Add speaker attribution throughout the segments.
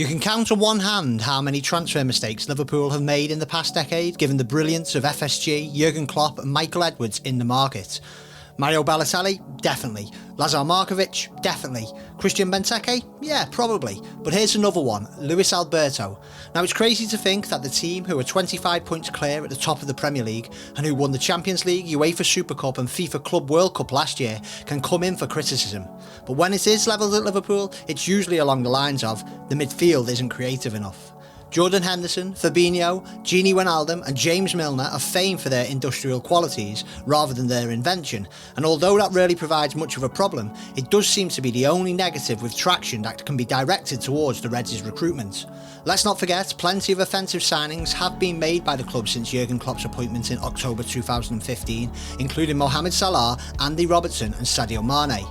Speaker 1: You can count on one hand how many transfer mistakes Liverpool have made in the past decade, given the brilliance of FSG, Jurgen Klopp and Michael Edwards in the market. Mario Balotelli? Definitely. Lazar Markovic? Definitely. Christian Benteke? Yeah, probably. But here's another one, Luis Alberto. Now it's crazy to think that the team who are 25 points clear at the top of the Premier League and who won the Champions League, UEFA Super Cup and FIFA Club World Cup last year can come in for criticism. But when it is levelled at Liverpool, it's usually along the lines of the midfield isn't creative enough. Jordan Henderson, Fabinho, Gini Wijnaldum and James Milner are famed for their industrial qualities rather than their invention, and although that rarely provides much of a problem, it does seem to be the only negative with traction that can be directed towards the Reds' recruitment. Let's not forget, plenty of offensive signings have been made by the club since Jurgen Klopp's appointment in October 2015, including Mohamed Salah, Andy Robertson and Sadio Mane.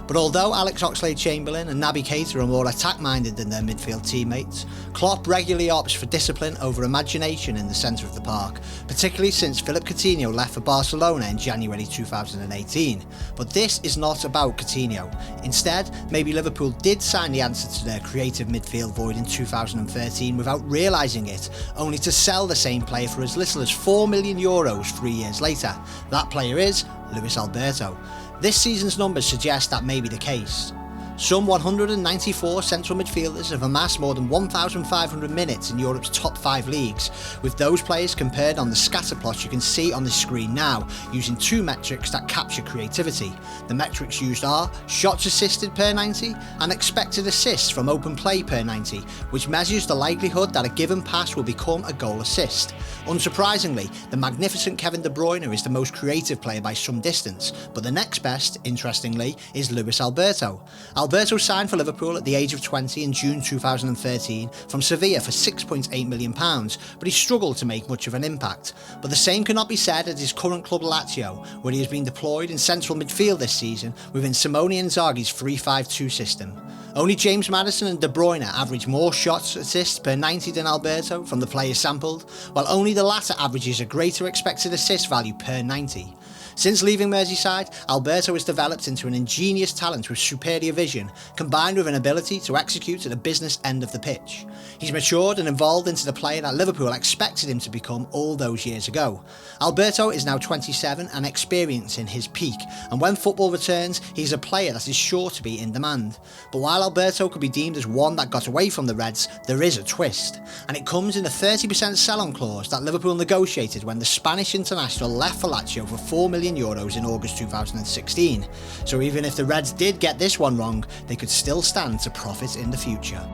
Speaker 1: But although Alex Oxlade-Chamberlain and Naby Keita are more attack-minded than their midfield teammates, Klopp regularly opts for discipline over imagination in the centre of the park, particularly since Philippe Coutinho left for Barcelona in January 2018. But this is not about Coutinho. Instead, maybe Liverpool did sign the answer to their creative midfield void in 2013 without realising it, only to sell the same player for as little as €4 million 3 years later. That player is Luis Alberto. This season's numbers suggest that may be the case. Some 194 central midfielders have amassed more than 1,500 minutes in Europe's top 5 leagues, with those players compared on the scatter plot you can see on the screen now, using two metrics that capture creativity. The metrics used are shots assisted per 90 and expected assists from open play per 90, which measures the likelihood that a given pass will become a goal assist. Unsurprisingly, the magnificent Kevin De Bruyne is the most creative player by some distance, but the next best, interestingly, is Luis Alberto. Alberto signed for Liverpool at the age of 20 in June 2013 from Sevilla for £6.8 million, but he struggled to make much of an impact. But the same cannot be said at his current club Lazio, where he has been deployed in central midfield this season within Simone Inzaghi's 3-5-2 system. Only James Maddison and De Bruyne average more shots assists per 90 than Alberto from the players sampled, while only the latter averages a greater expected assist value per 90. Since leaving Merseyside, Alberto has developed into an ingenious talent with superior vision, combined with an ability to execute at the business end of the pitch. He's matured and evolved into the player that Liverpool expected him to become all those years ago. Alberto is now 27 and experiencing his peak, and when football returns, he's a player that is sure to be in demand. But while Alberto could be deemed as one that got away from the Reds, there is a twist, and it comes in the 30% sell-on clause that Liverpool negotiated when the Spanish international left for Lazio for €4 million in August 2016. So even if the Reds did get this one wrong, they could still stand to profit in the future.